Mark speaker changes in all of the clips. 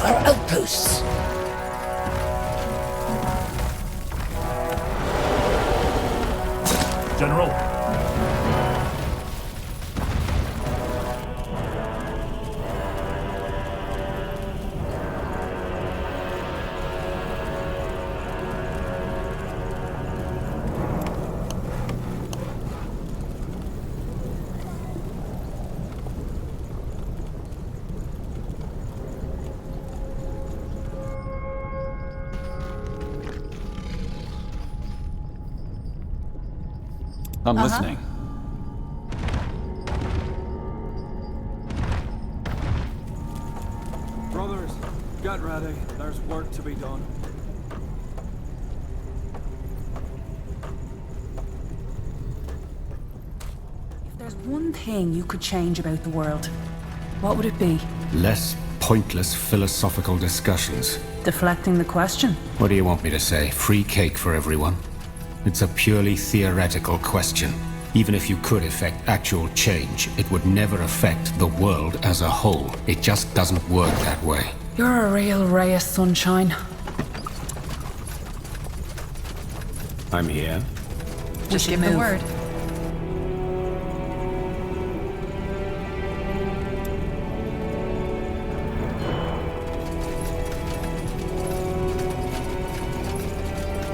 Speaker 1: of our outposts.
Speaker 2: General. I'm listening.
Speaker 3: Brothers, get ready. There's work to be done.
Speaker 4: If there's one thing you could change about the world, what would it be?
Speaker 5: Less pointless philosophical discussions.
Speaker 4: Deflecting the question?
Speaker 5: What do you want me to say? Free cake for everyone? It's a purely theoretical question. Even if you could effect actual change, it would never affect the world as a whole. It just doesn't work that way.
Speaker 4: You're a real ray of sunshine.
Speaker 5: I'm here.
Speaker 6: Just give the word.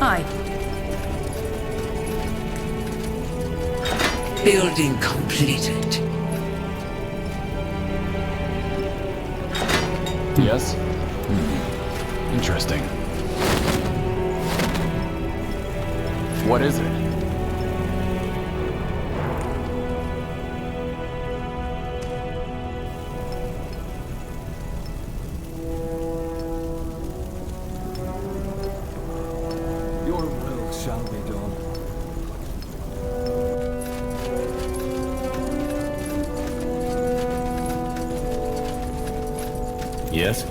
Speaker 4: Aye.
Speaker 1: Building completed.
Speaker 2: Yes? Interesting. What is it?
Speaker 3: Your will shall be done.
Speaker 5: Yes?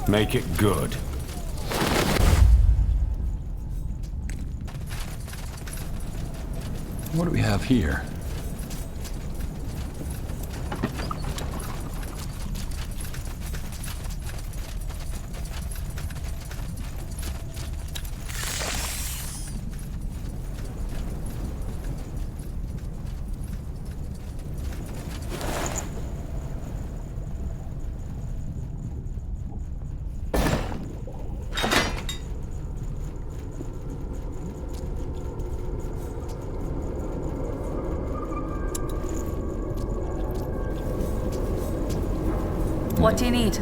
Speaker 5: Make it good.
Speaker 2: What do we have here?
Speaker 4: What do you need?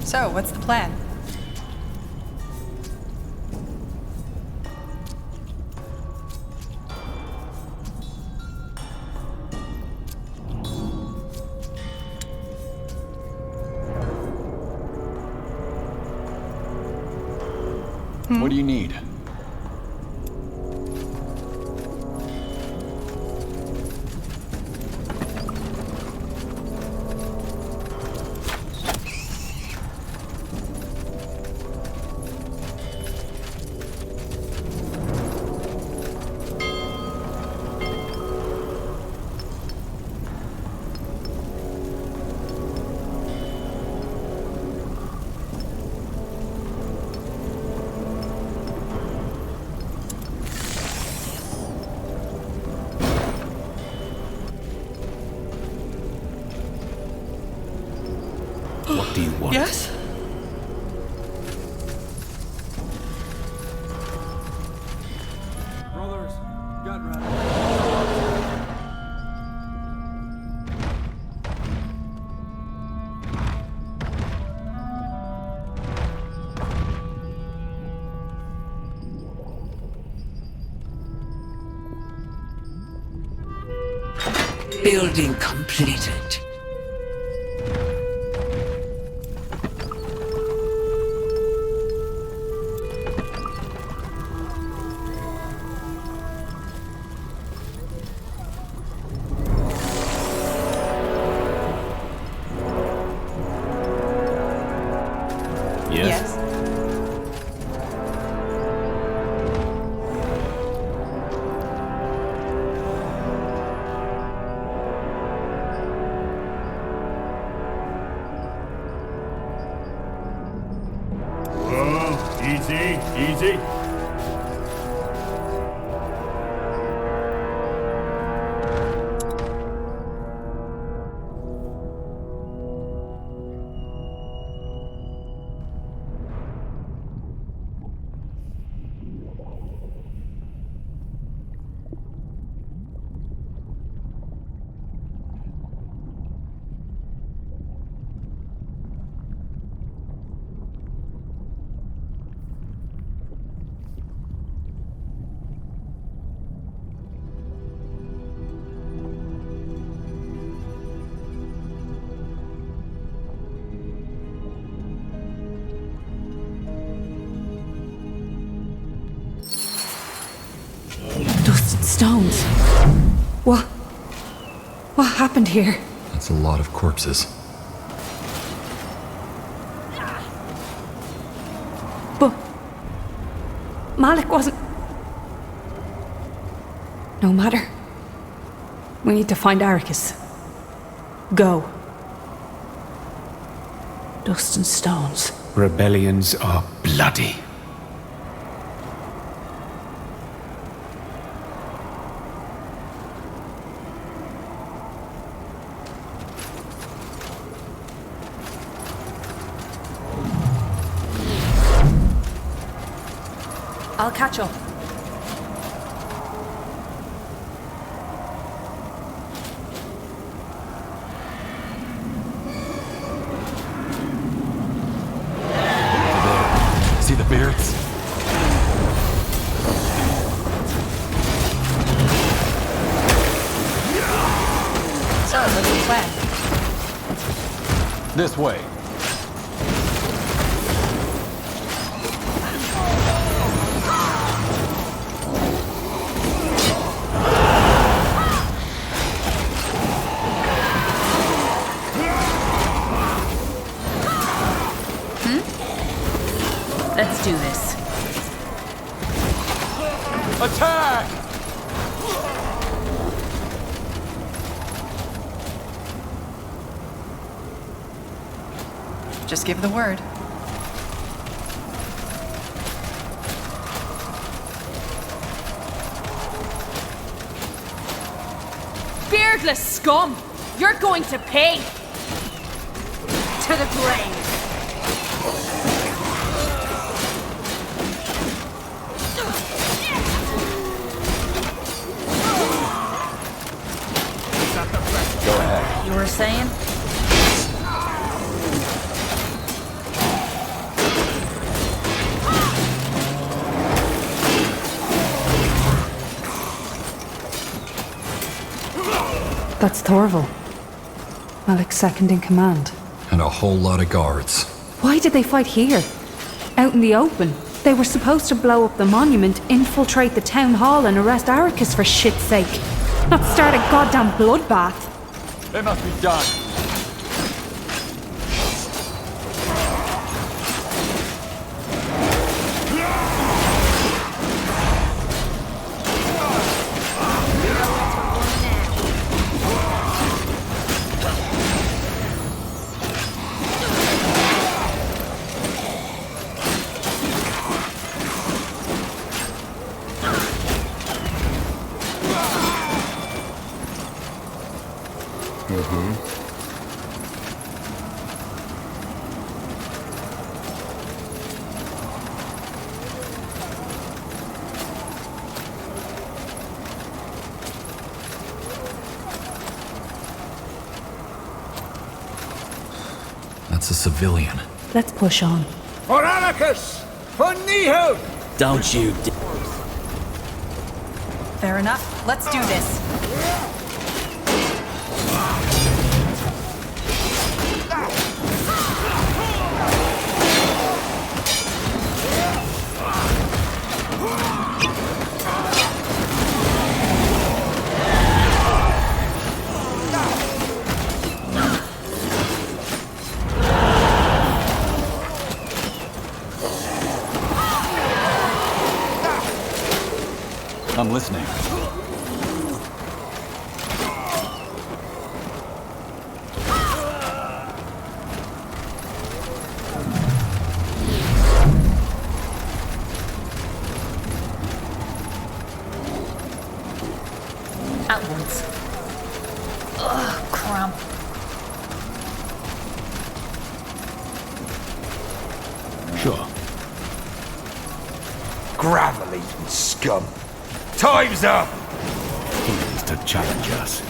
Speaker 6: So, what's the plan?
Speaker 2: What do you need?
Speaker 5: What do you want?
Speaker 6: Yes?
Speaker 3: Brothers, get ready.
Speaker 1: Building completed.
Speaker 6: Yes.
Speaker 7: Whoa, easy, easy.
Speaker 4: Dust and stones. What happened here?
Speaker 2: That's a lot of corpses.
Speaker 4: But Malik wasn't. No matter. We need to find Arrakis. Go. Dust and stones.
Speaker 5: Rebellions are bloody.
Speaker 4: I'll catch up.
Speaker 2: See the beards?
Speaker 6: So, what's the plan?
Speaker 2: This way.
Speaker 4: Let's do this.
Speaker 2: Attack!
Speaker 6: Just give the word.
Speaker 4: Beardless scum! You're going to pay! To the grave!
Speaker 2: Go ahead.
Speaker 4: You were saying? That's Thorval. Malik's second in command.
Speaker 2: And a whole lot of guards.
Speaker 4: Why did they fight here? Out in the open? They were supposed to blow up the monument, infiltrate the town hall and arrest Arrakis for shit's sake. Not start a goddamn bloodbath.
Speaker 2: They must be done. That's a civilian.
Speaker 4: Let's push on.
Speaker 7: For Arrakis! For Nihil!
Speaker 1: Don't you
Speaker 6: Fair enough. Let's do this.
Speaker 2: I'm listening.
Speaker 6: Outwards. Ugh, crumb.
Speaker 2: Sure.
Speaker 7: Gravel-eating scum. Time's up!
Speaker 5: Who is to challenge us?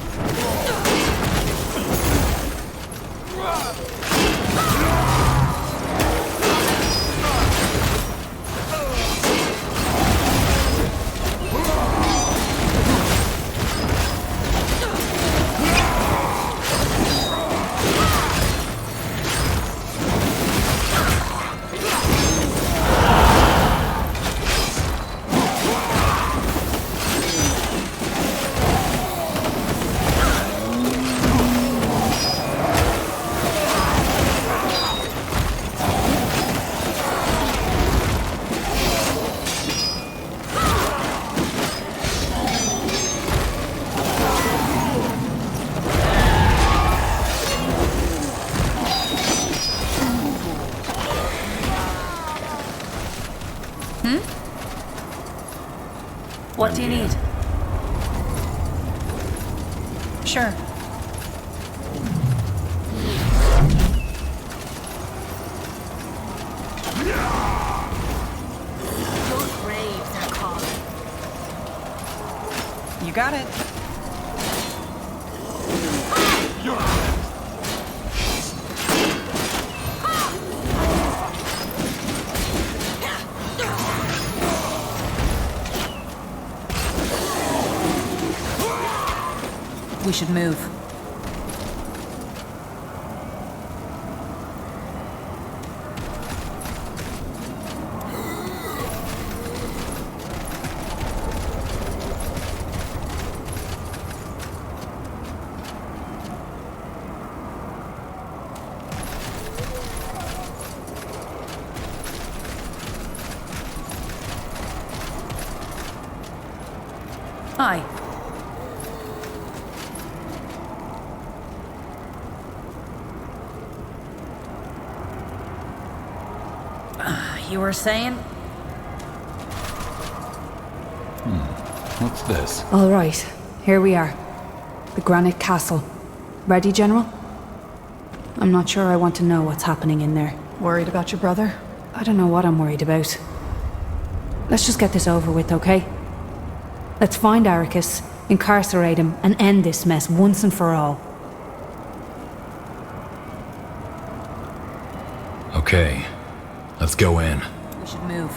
Speaker 6: What do you need? Sure.
Speaker 8: Your graves are calling.
Speaker 6: You got it. We should move. Hi. You were saying?
Speaker 2: What's this?
Speaker 4: All right, here we are. The Granite Castle. Ready, General? I'm not sure I want to know what's happening in there.
Speaker 6: Worried about your brother?
Speaker 4: I don't know what I'm worried about. Let's just get this over with, okay? Let's find Arrakis, incarcerate him, and end this mess once and for all.
Speaker 2: Okay, let's go in.
Speaker 6: We should move.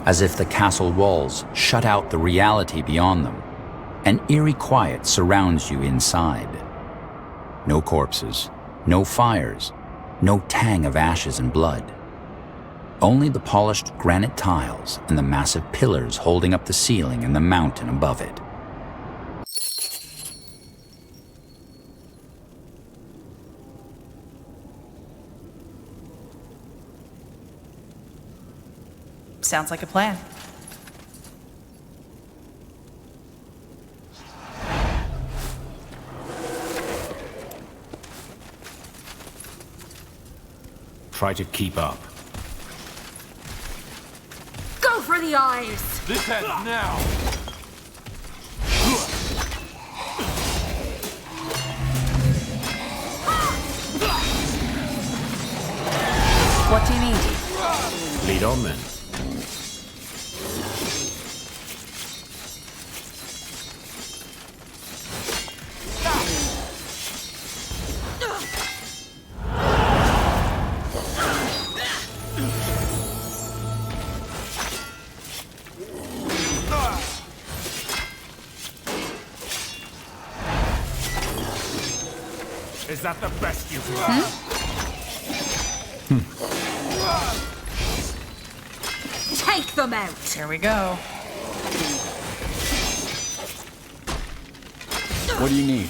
Speaker 9: As if the castle walls shut out the reality beyond them. An eerie quiet surrounds you inside. No corpses, no fires, no tang of ashes and blood. Only the polished granite tiles and the massive pillars holding up the ceiling and the mountain above it.
Speaker 6: Sounds like a plan.
Speaker 5: Try to keep up.
Speaker 8: Go for the eyes!
Speaker 2: This ends now!
Speaker 6: What do you need?
Speaker 5: Lead on then.
Speaker 7: Is that the best you can
Speaker 8: Take them out!
Speaker 6: Here we go.
Speaker 2: What do you need?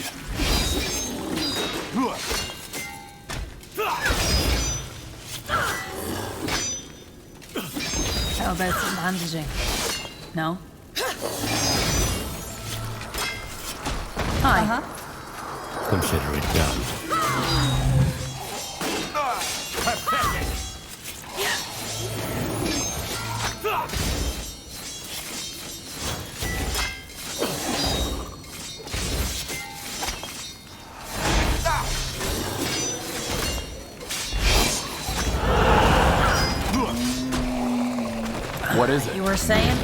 Speaker 6: How about some bandaging? No? Hi.
Speaker 5: Consider it done.
Speaker 2: What is it?
Speaker 6: You were saying?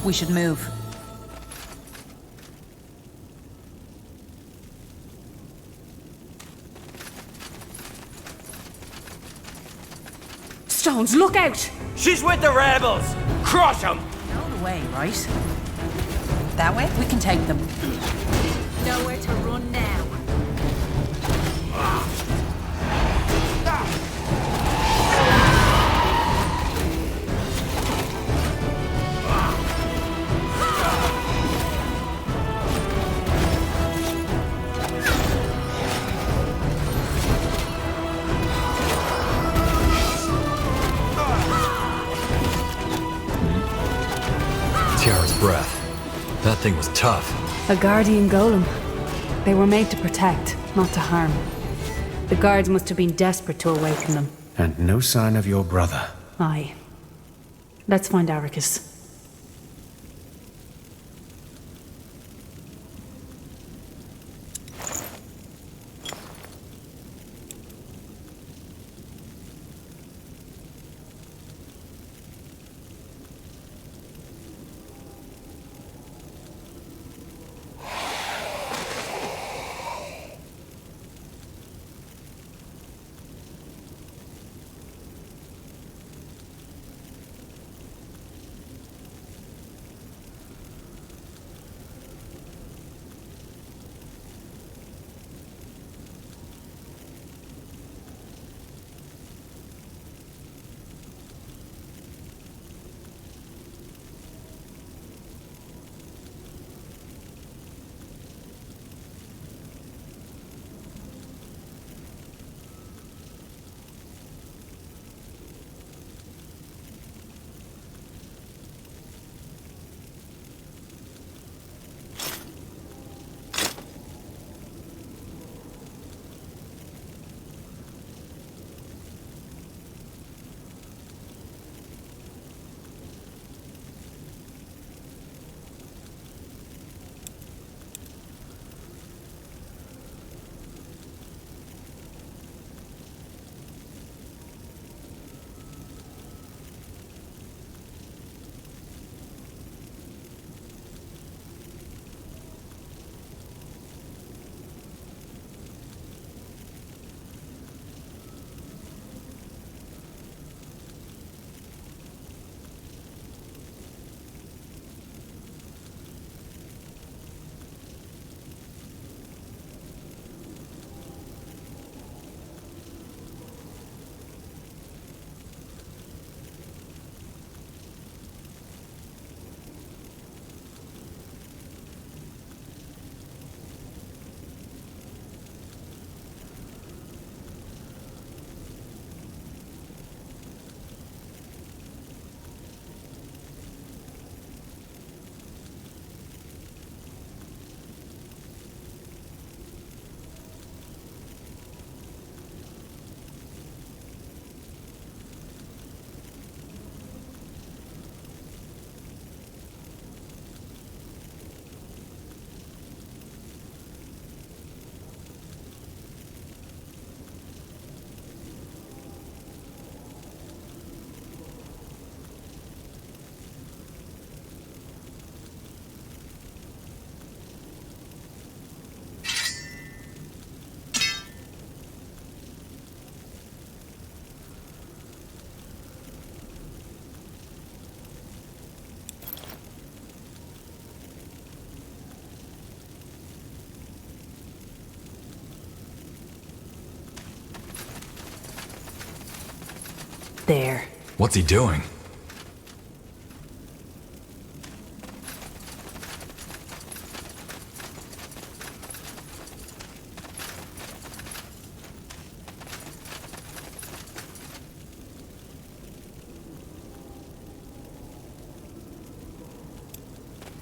Speaker 6: We should move.
Speaker 4: Stones, look out!
Speaker 7: She's with the rebels! Crush them!
Speaker 6: Know the way, right? That way? We can take them.
Speaker 8: Nowhere to run now.
Speaker 2: Tiara's breath. That thing was tough.
Speaker 4: A guardian golem. They were made to protect, not to harm. The guards must have been desperate to awaken them.
Speaker 5: And no sign of your brother.
Speaker 4: Aye. Let's find Arrakis. there.
Speaker 2: What's he doing?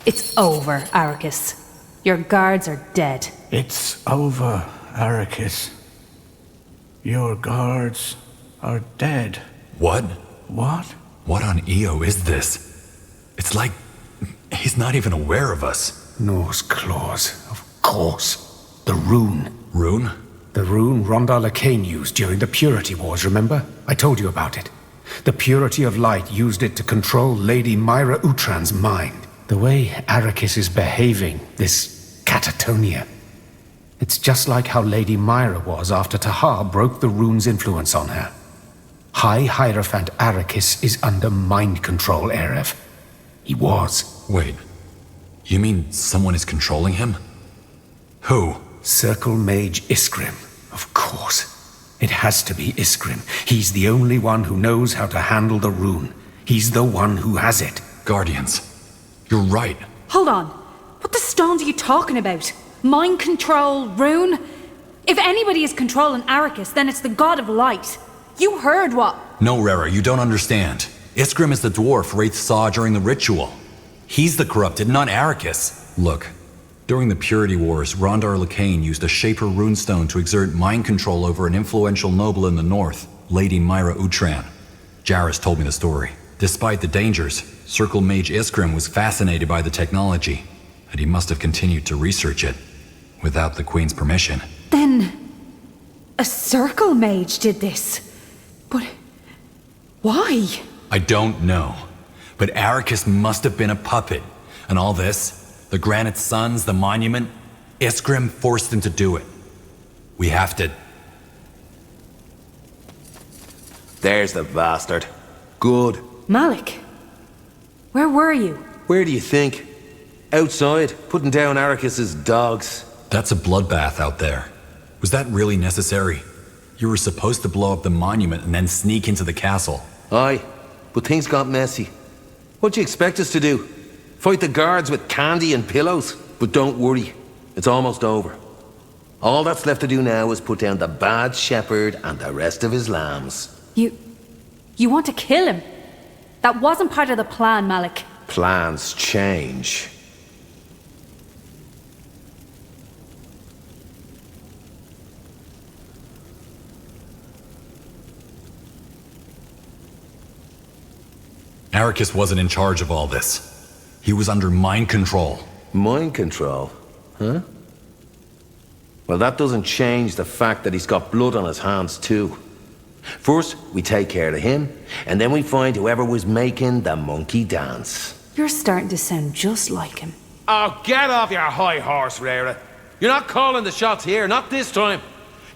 Speaker 4: It's over, Arrakis. Your guards are dead.
Speaker 10: It's over, Arrakis. Your guards are dead.
Speaker 2: What?
Speaker 10: What?
Speaker 2: What on Io is this? It's like he's not even aware of us.
Speaker 10: Norse claws, of course. The rune.
Speaker 2: Rune?
Speaker 10: The rune Rondar Lacane used during the Purity Wars, remember? I told you about it. The Purity of Light used it to control Lady Myra Utran's mind. The way Arrakis is behaving, this catatonia. It's just like how Lady Myra was after Tahar broke the rune's influence on her. High Hierophant Arrakis is under mind control, Erev. He was.
Speaker 2: Wait. You mean someone is controlling him? Who?
Speaker 10: Circle Mage Iskrim, of course. It has to be Iskrim. He's the only one who knows how to handle the rune. He's the one who has it.
Speaker 2: Guardians. You're right.
Speaker 4: Hold on. What the stones are you talking about? Mind control, rune? If anybody is controlling Arrakis, then it's the God of Light. You heard what?
Speaker 2: No, Rara, you don't understand. Iskrim is the dwarf Wraith saw during the ritual. He's the corrupted, not Arrakis. Look, during the Purity Wars, Rondar Lacane used a Shaper runestone to exert mind control over an influential noble in the north, Lady Myra Utran. Jarrus told me the story. Despite the dangers, Circle Mage Iskrim was fascinated by the technology, and he must have continued to research it, without the Queen's permission.
Speaker 4: Then... a Circle Mage did this. But... why?
Speaker 2: I don't know, but Arrakis must have been a puppet, and all this, the Granite Suns, the Monument, Iskrim forced him to do it. We have to...
Speaker 7: There's the bastard. Good.
Speaker 4: Malik, where were you?
Speaker 7: Where do you think? Outside, putting down Arrakis's dogs.
Speaker 2: That's a bloodbath out there. Was that really necessary? You were supposed to blow up the monument and then sneak into the castle.
Speaker 7: Aye, but things got messy. What do you expect us to do? Fight the guards with candy and pillows? But don't worry, it's almost over. All that's left to do now is put down the bad shepherd and the rest of his lambs.
Speaker 4: You want to kill him? That wasn't part of the plan, Malik.
Speaker 7: Plans change.
Speaker 2: Arrakis wasn't in charge of all this. He was under mind control.
Speaker 7: Mind control? Huh? Well, that doesn't change the fact that he's got blood on his hands, too. First, we take care of him, and then we find whoever was making the monkey dance.
Speaker 4: You're starting to sound just like him.
Speaker 7: Oh, get off your high horse, Rara. You're not calling the shots here, not this time.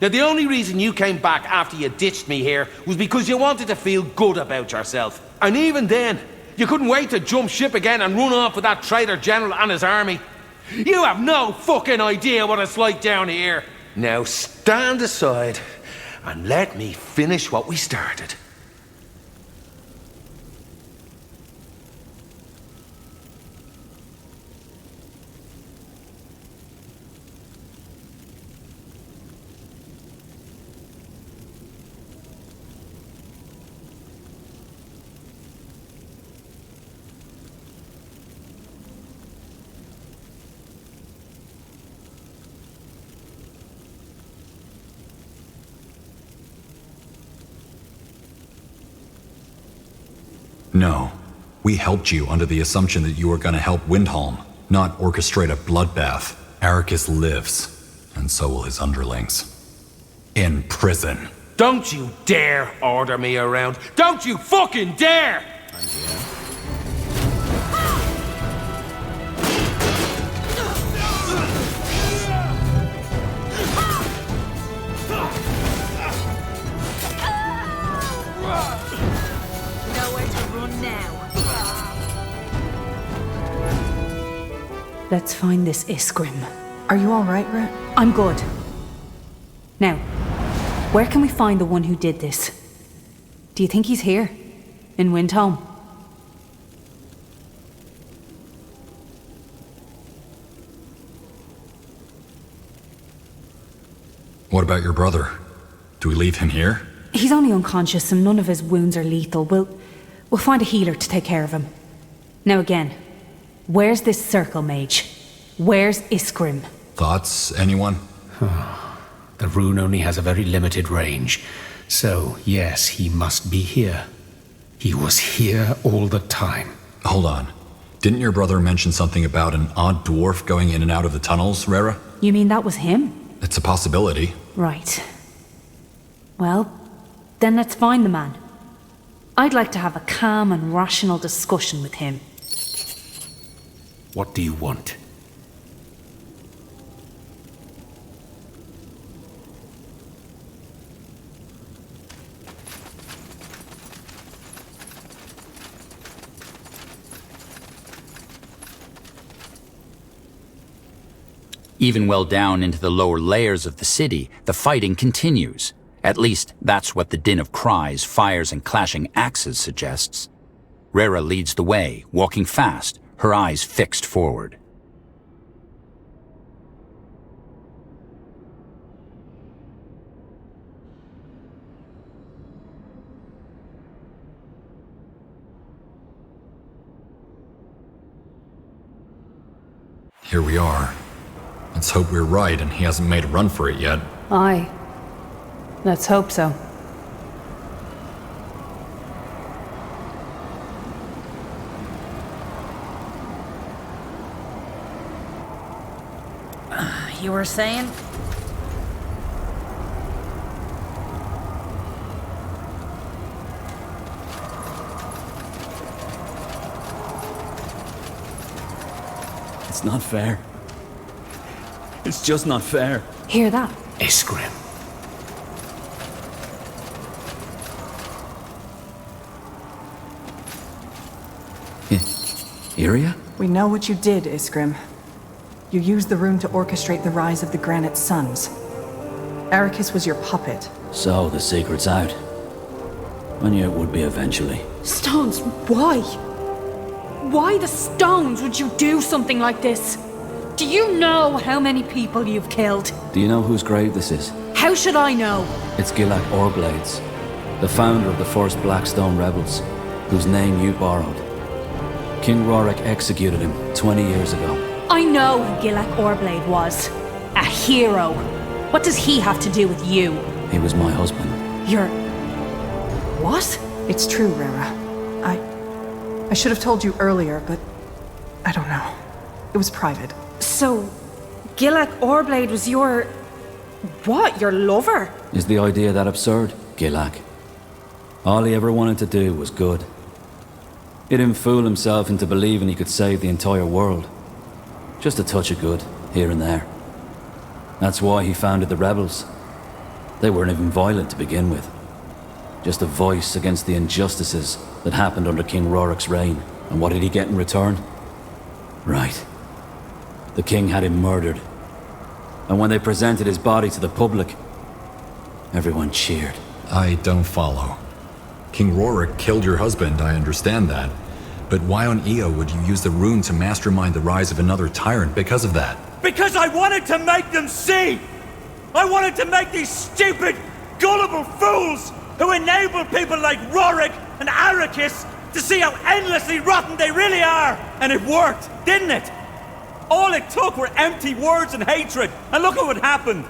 Speaker 7: Now, the only reason you came back after you ditched me here was because you wanted to feel good about yourself. And even then, you couldn't wait to jump ship again and run off with that traitor general and his army. You have no fucking idea what it's like down here. Now stand aside and let me finish what we started.
Speaker 2: No. We helped you under the assumption that you were gonna help Windhelm, not orchestrate a bloodbath. Arrakis lives, and so will his underlings. In prison.
Speaker 7: Don't you dare order me around. Don't you fucking dare!
Speaker 8: Nowhere to run now.
Speaker 4: Let's find this Iskrim.
Speaker 6: Are you alright, Rat?
Speaker 4: I'm good. Now, where can we find the one who did this? Do you think he's here? In Windholm?
Speaker 2: What about your brother? Do we leave him here?
Speaker 4: He's only unconscious and none of his wounds are lethal. We'll find a healer to take care of him. Now again, where's this circle mage? Where's Iskrim?
Speaker 2: Thoughts, anyone?
Speaker 10: The rune only has a very limited range. So, yes, he must be here. He was here all the time.
Speaker 2: Hold on. Didn't your brother mention something about an odd dwarf going in and out of the tunnels, Rera?
Speaker 4: You mean that was him?
Speaker 2: It's a possibility.
Speaker 4: Right. Well, then let's find the man. I'd like to have a calm and rational discussion with him.
Speaker 10: What do you want?
Speaker 9: Even well down into the lower layers of the city, the fighting continues. At least, that's what the din of cries, fires, and clashing axes suggests. Rera leads the way, walking fast, her eyes fixed forward.
Speaker 2: Here we are. Let's hope we're right and he hasn't made a run for it yet.
Speaker 4: Aye. Let's hope so.
Speaker 8: You were saying?
Speaker 11: It's not fair. It's just not fair.
Speaker 4: Hear that?
Speaker 10: Iskrim.
Speaker 11: Iria?
Speaker 6: We know what you did, Iskrim. You used the rune to orchestrate the rise of the Granite Suns. Arrakis was your puppet.
Speaker 11: So, the secret's out. I knew it would be eventually.
Speaker 4: Stones, why? Why the stones would you do something like this? Do you know how many people you've killed?
Speaker 11: Do you know whose grave this is?
Speaker 4: How should I know?
Speaker 11: It's Gilak Orblades, the founder of the first Blackstone rebels, whose name you borrowed. King Rorik executed him 20 years ago.
Speaker 4: I know who Gilak Orblade was. A hero. What does he have to do with you?
Speaker 11: He was my husband.
Speaker 4: You're... what?
Speaker 6: It's true, Rera. I should have told you earlier, but I don't know. It was private.
Speaker 4: So, Gilak Orblade was your... what? Your lover?
Speaker 11: Is the idea that absurd, Gilak? All he ever wanted to do was good. He didn't fool himself into believing he could save the entire world. Just a touch of good, here and there. That's why he founded the rebels. They weren't even violent to begin with. Just a voice against the injustices that happened under King Rorik's reign. And what did he get in return? Right. The king had him murdered. And when they presented his body to the public, everyone cheered.
Speaker 2: I don't follow. King Rorik killed your husband, I understand that. But why on Io would you use the rune to mastermind the rise of another tyrant because of that?
Speaker 12: Because I wanted to make them see! I wanted to make these stupid, gullible fools who enable people like Rorik and Arrakis to see how endlessly rotten they really are! And it worked, didn't it? All it took were empty words and hatred, and look at what happened.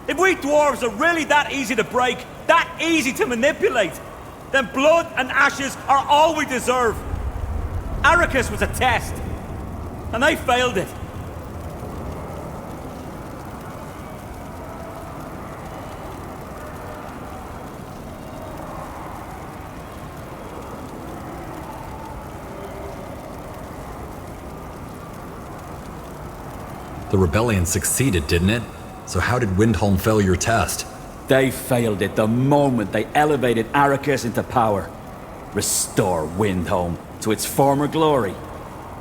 Speaker 12: If we dwarves are really that easy to break, that easy to manipulate, then blood and ashes are all we deserve. Arrakis was a test, and they failed it.
Speaker 2: The rebellion succeeded, didn't it? So how did Windholm fail your test?
Speaker 11: They failed it the moment they elevated Arrakis into power. Restore Windholm to its former glory.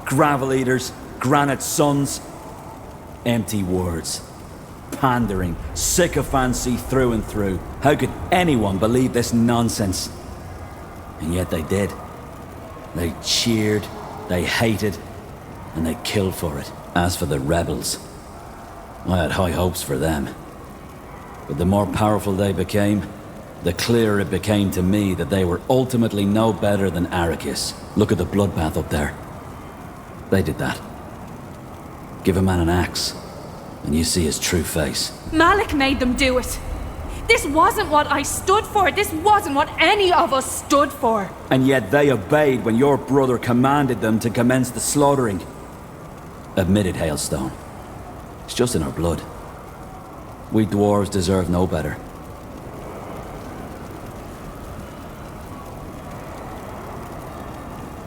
Speaker 11: Gravel Eaters, Granite Suns. Empty words. Pandering, sycophancy through and through. How could anyone believe this nonsense? And yet they did. They cheered, they hated, and they killed for it. As for the rebels, I had high hopes for them. But the more powerful they became, the clearer it became to me that they were ultimately no better than Arrakis. Look at the bloodbath up there. They did that. Give a man an axe, and you see his true face.
Speaker 4: Malik made them do it. This wasn't what I stood for. This wasn't what any of us stood for.
Speaker 11: And yet they obeyed when your brother commanded them to commence the slaughtering. Admit it, Hailstone. It's just in our blood. We dwarves deserve no better.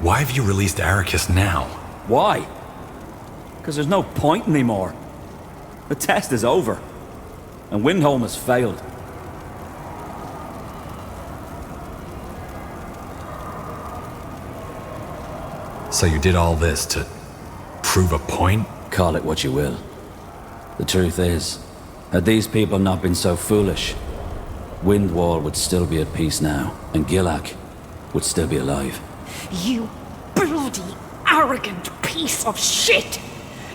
Speaker 2: Why have you released Arrakis now?
Speaker 11: Why? Because there's no point anymore. The test is over. And Windholm has failed.
Speaker 2: So you did all this to prove a point?
Speaker 11: Call it what you will. The truth is, had these people not been so foolish, Windwall would still be at peace now, and Gilak would still be alive.
Speaker 4: You bloody arrogant piece of shit!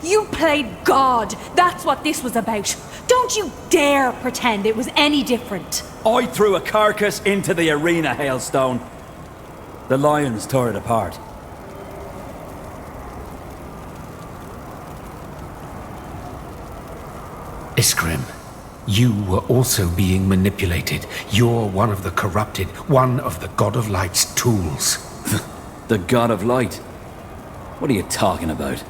Speaker 4: You played God. That's what this was about. Don't you dare pretend it was any different.
Speaker 11: I threw a carcass into the arena, Hailstone. The lions tore it apart.
Speaker 10: Iskrim, you were also being manipulated. You're one of the corrupted, one of the God of Light's tools.
Speaker 11: The God of Light? What are you talking about?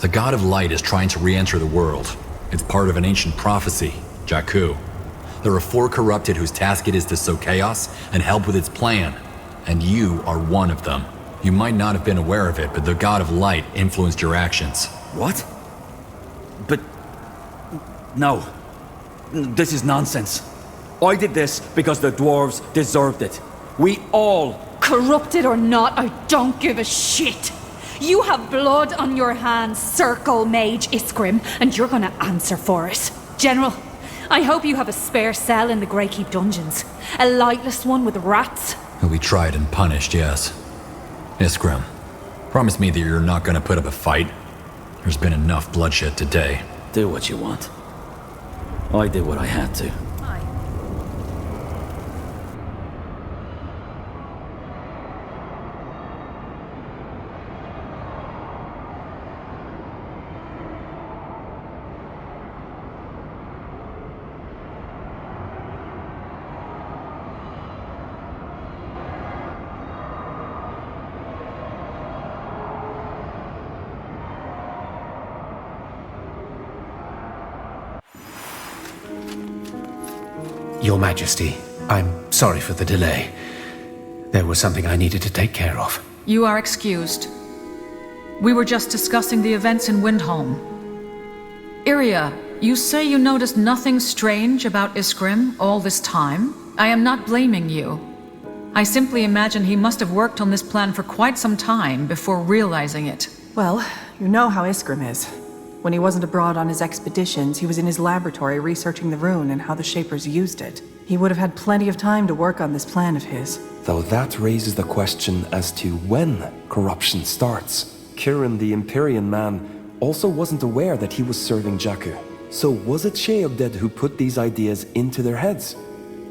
Speaker 2: The God of Light is trying to re-enter the world. It's part of an ancient prophecy, Jakku. There are 4 corrupted whose task it is to sow chaos and help with its plan. And you are one of them. You might not have been aware of it, but the God of Light influenced your actions.
Speaker 11: What? But... no. This is nonsense. I did this because the dwarves deserved it. We all...
Speaker 4: Corrupted or not, I don't give a shit. You have blood on your hands, Circle Mage Iskrim, and you're gonna answer for it. General, I hope you have a spare cell in the Greykeep dungeons. A lightless one with rats.
Speaker 2: He'll be tried and punished, yes. Iskrim, promise me that you're not gonna put up a fight. There's been enough bloodshed today.
Speaker 11: Do what you want. I did what I had to.
Speaker 10: Your Majesty, I'm sorry for the delay. There was something I needed to take care of.
Speaker 6: You are excused. We were just discussing the events in Windholm. Iria, you say you noticed nothing strange about Iskrim all this time? I am not blaming you. I simply imagine he must have worked on this plan for quite some time before realizing it. Well, you know how Iskrim is. When he wasn't abroad on his expeditions, he was in his laboratory researching the rune and how the Shapers used it. He would have had plenty of time to work on this plan of his.
Speaker 13: Though that raises the question as to when corruption starts. Kirin, the Empyrean man, also wasn't aware that he was serving Jakku. So was it Sheobded who put these ideas into their heads?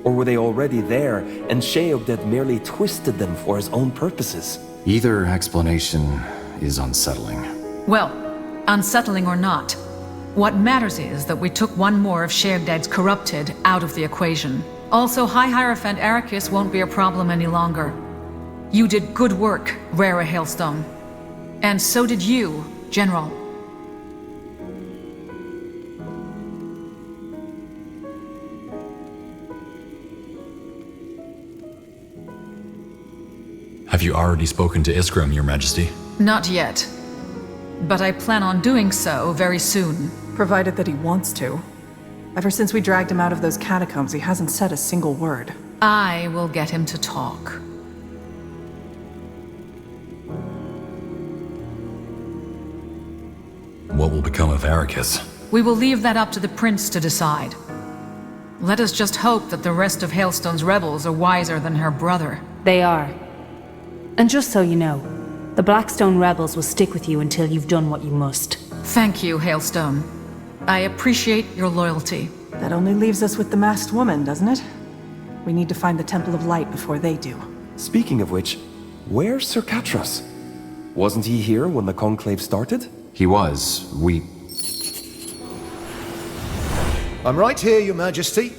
Speaker 13: Or were they already there, and Sheobded merely twisted them for his own purposes?
Speaker 14: Either explanation is unsettling.
Speaker 6: Well, unsettling or not, what matters is that we took one more of Sheobded's corrupted out of the equation. Also, High Hierophant Arrakis won't be a problem any longer. You did good work, Rara Hailstone. And so did you, General.
Speaker 2: Have you already spoken to Iskrim, Your Majesty?
Speaker 6: Not yet. But I plan on doing so very soon. Provided that he wants to. Ever since we dragged him out of those catacombs, he hasn't said a single word. I will get him to talk.
Speaker 2: What will become of Arrakis?
Speaker 6: We will leave that up to the Prince to decide. Let us just hope that the rest of Hailstone's rebels are wiser than her brother.
Speaker 4: They are.
Speaker 15: And just so you know, the Blackstone rebels will stick with you until you've done what you must.
Speaker 6: Thank you, Hailstone. I appreciate your loyalty.
Speaker 16: That only leaves us with the masked woman, doesn't it? We need to find the Temple of Light before they do.
Speaker 13: Speaking of which, where's Sir Catras? Wasn't he here when the conclave started?
Speaker 14: He was.
Speaker 17: I'm right here, Your Majesty.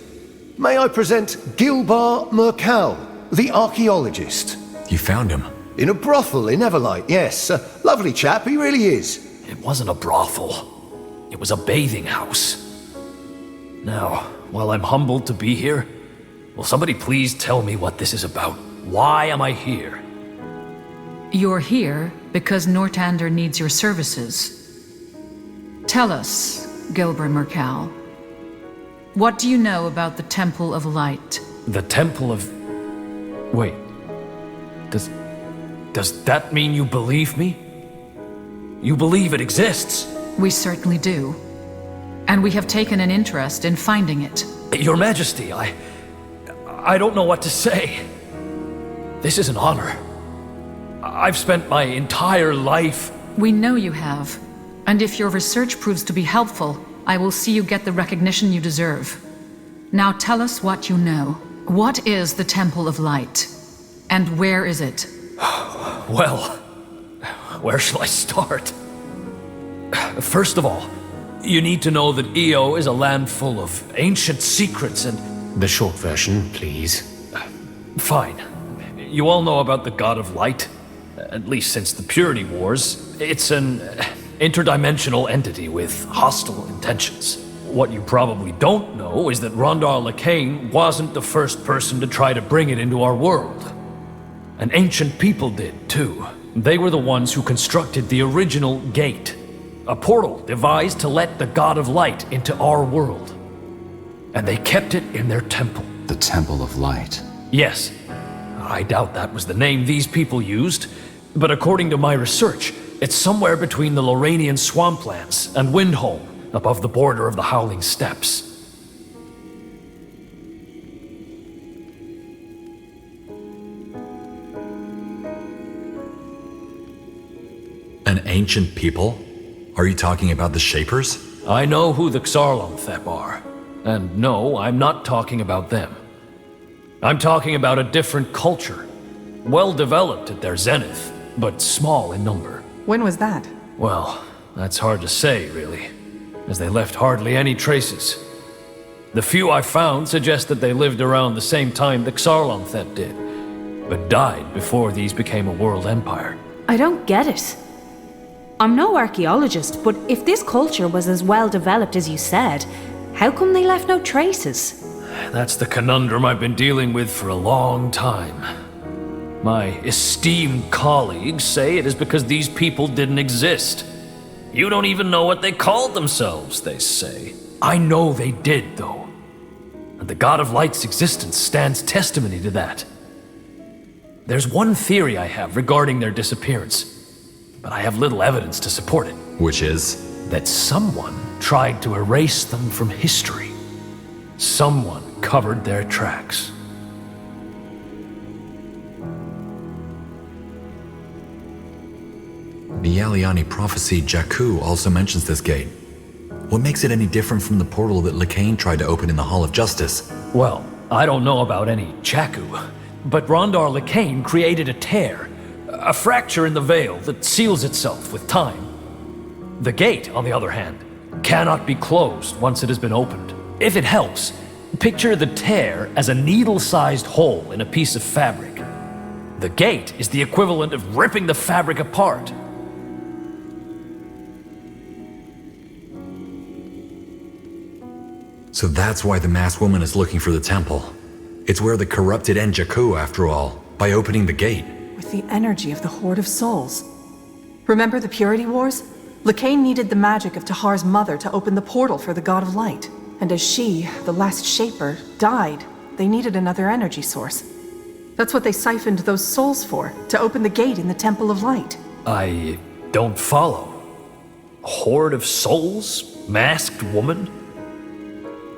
Speaker 17: May I present Gilbar Mercal, the archaeologist.
Speaker 2: You found him?
Speaker 17: In a brothel in Everlight, yes. A lovely chap, he really is.
Speaker 18: It wasn't a brothel. It was a bathing house. Now, while I'm humbled to be here, will somebody please tell me what this is about? Why am I here?
Speaker 6: You're here because Nortander needs your services. Tell us, Gilbert Mercal, what do you know about the Temple of Light?
Speaker 18: The Temple of... Wait. Does that mean you believe me? You believe it exists?
Speaker 6: We certainly do. And we have taken an interest in finding it.
Speaker 18: Your Majesty, I don't know what to say. This is an honor. I've spent my entire life...
Speaker 6: We know you have. And if your research proves to be helpful, I will see you get the recognition you deserve. Now tell us what you know. What is the Temple of Light? And where is it?
Speaker 18: Well, where shall I start? First of all, you need to know that Io is a land full of ancient secrets and...
Speaker 10: The short version, please.
Speaker 18: Fine. You all know about the God of Light. At least since the Purity Wars. It's an interdimensional entity with hostile intentions. What you probably don't know is that Rondar Lacane wasn't the first person to try to bring it into our world. An ancient people did, too. They were the ones who constructed the original gate. A portal devised to let the God of Light into our world. And they kept it in their temple.
Speaker 14: The Temple of Light.
Speaker 18: Yes. I doubt that was the name these people used, but according to my research, it's somewhere between the Loranian swamplands and Windholm, above the border of the Howling Steppes.
Speaker 2: An ancient people? Are you talking about the Shapers?
Speaker 18: I know who the Xarlonthep are. And no, I'm not talking about them. I'm talking about a different culture. Well developed at their zenith, but small in number.
Speaker 16: When was that?
Speaker 18: Well, that's hard to say, really, as they left hardly any traces. The few I found suggest that they lived around the same time the Xarlonthep did, but died before these became a world empire.
Speaker 15: I don't get it. I'm no archaeologist, but if this culture was as well developed as you said, how come they left no traces?
Speaker 18: That's the conundrum I've been dealing with for a long time. My esteemed colleagues say it is because these people didn't exist. You don't even know what they called themselves, they say. I know they did, though. And the God of Light's existence stands testimony to that. There's one theory I have regarding their disappearance, but I have little evidence to support it.
Speaker 2: Which is?
Speaker 18: That someone tried to erase them from history. Someone covered their tracks.
Speaker 2: The Aliani prophecy Jakku also mentions this gate. What makes it any different from the portal that Lacane tried to open in the Hall of Justice?
Speaker 18: Well, I don't know about any Jakku, but Rondar Lacane created a tear, a fracture in the veil that seals itself with time. The gate, on the other hand, cannot be closed once it has been opened. If it helps, picture the tear as a needle-sized hole in a piece of fabric. The gate is the equivalent of ripping the fabric apart.
Speaker 2: So that's why the masked woman is looking for the temple. It's where the corrupted end Jakku, after all, by opening the gate.
Speaker 16: With the energy of the Horde of Souls. Remember the Purity Wars? Lacane needed the magic of Tahar's mother to open the portal for the God of Light. And as she, the last Shaper, died, they needed another energy source. That's what they siphoned those souls for, to open the gate in the Temple of Light.
Speaker 18: I don't follow. Horde of souls? Masked woman?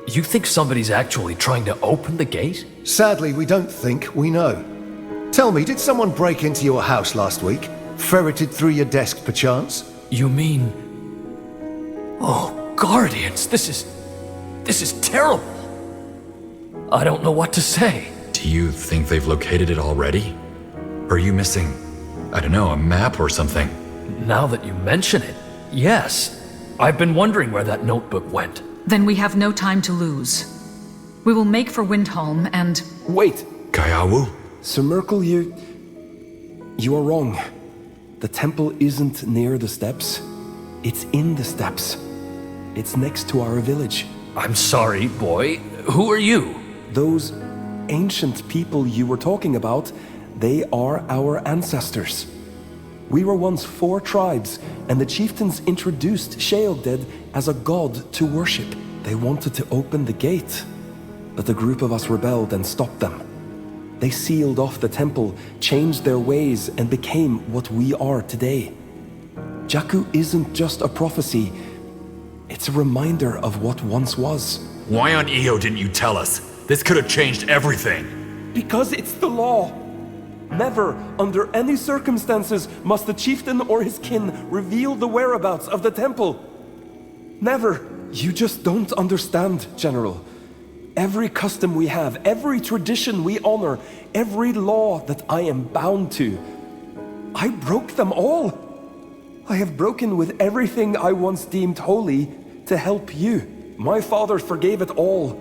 Speaker 18: You think somebody's actually trying to open the gate?
Speaker 17: Sadly, we don't think, we know. Tell me, did someone break into your house last week? Ferreted through your desk, perchance?
Speaker 18: You mean... Oh, Guardians, this is terrible. I don't know what to say.
Speaker 2: Do you think they've located it already? Or are you missing, I don't know, a map or something?
Speaker 18: Now that you mention it, yes. I've been wondering where that notebook went.
Speaker 6: Then we have no time to lose. We will make for Windholm and...
Speaker 13: Wait!
Speaker 2: Kaiawu?
Speaker 13: Sir Merkel, you are wrong. The temple isn't near the steps. It's in the steps. It's next to our village.
Speaker 18: I'm sorry, boy. Who are you?
Speaker 13: Those ancient people you were talking about, they are our ancestors. We were once 4 tribes, and the chieftains introduced Sheogded as a god to worship. They wanted to open the gate, but a group of us rebelled and stopped them. They sealed off the temple, changed their ways, and became what we are today. Jakku isn't just a prophecy, it's a reminder of what once was.
Speaker 2: Why on Io didn't you tell us? This could have changed everything.
Speaker 13: Because it's the law. Never, under any circumstances, must the chieftain or his kin reveal the whereabouts of the temple. Never. You just don't understand, General. Every custom we have, every tradition we honor, every law that I am bound to, I broke them all. I have broken with everything I once deemed holy to help you. My father forgave it all.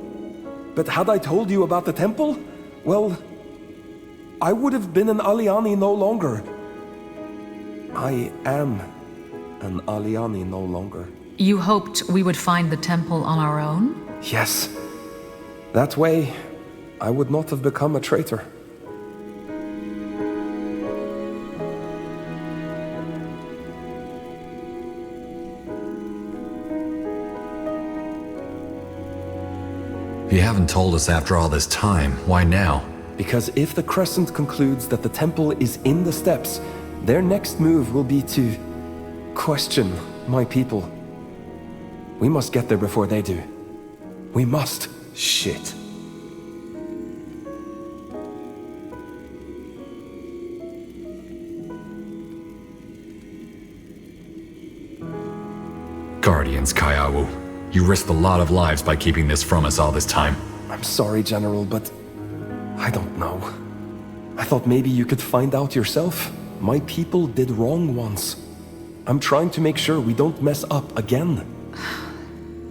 Speaker 13: But had I told you about the temple, well, I would have been an Aliani no longer. I am an Aliani no longer.
Speaker 6: You hoped we would find the temple on our own?
Speaker 13: Yes. That way, I would not have become a traitor.
Speaker 2: You haven't told us after all this time. Why now?
Speaker 13: Because if the Crescent concludes that the temple is in the steppes, their next move will be to question my people. We must get there before they do. We must.
Speaker 17: Shit.
Speaker 2: Guardians, Kaiawu. You risked a lot of lives by keeping this from us all this time.
Speaker 13: I'm sorry, General, but I don't know. I thought maybe you could find out yourself. My people did wrong once. I'm trying to make sure we don't mess up again.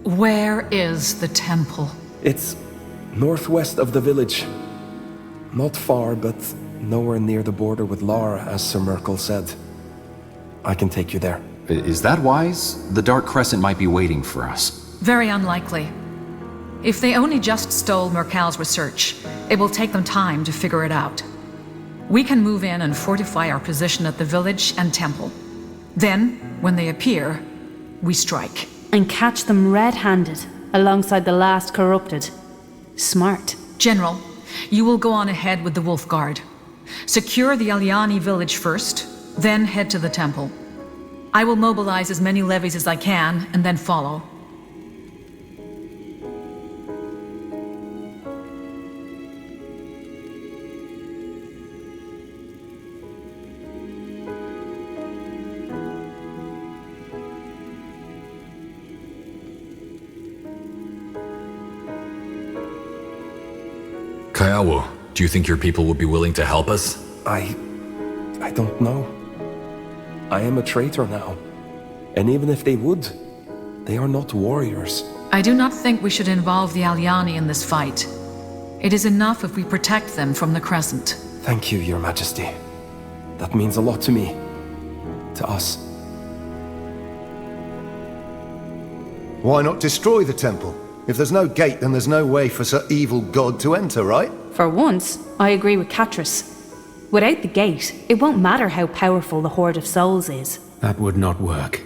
Speaker 6: Where is the temple?
Speaker 13: It's northwest of the village. Not far, but nowhere near the border with Lara, as Sir Merkel said. I can take you there.
Speaker 14: Is that wise? The Dark Crescent might be waiting for us.
Speaker 6: Very unlikely. If they only just stole Merkal's research, it will take them time to figure it out. We can move in and fortify our position at the village and temple. Then, when they appear, we strike.
Speaker 15: And catch them red-handed, alongside the last corrupted. Smart.
Speaker 6: General, you will go on ahead with the Wolf Guard. Secure the Aliani village first, then head to the temple. I will mobilize as many levies as I can, and then follow.
Speaker 2: Kaiawu, do you think your people would be willing to help us?
Speaker 13: I don't know. I am a traitor now. And even if they would, they are not warriors.
Speaker 6: I do not think we should involve the Aliani in this fight. It is enough if we protect them from the Crescent.
Speaker 13: Thank you, Your Majesty. That means a lot to me. To us.
Speaker 17: Why not destroy the temple? If there's no gate, then there's no way for such evil god to enter, right?
Speaker 15: For once, I agree with Catris. Without the gate, it won't matter how powerful the Horde of Souls is.
Speaker 10: That would not work.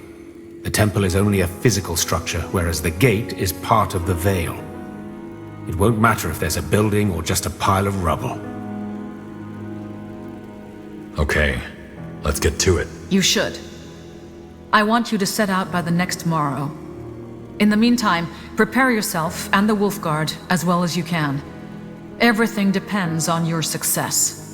Speaker 10: The temple is only a physical structure, whereas the gate is part of the veil. It won't matter if there's a building or just a pile of rubble.
Speaker 2: Okay, let's get to it.
Speaker 6: You should. I want you to set out by the next morrow. In the meantime, prepare yourself and the Wolf Guard as well as you can. Everything depends on your success.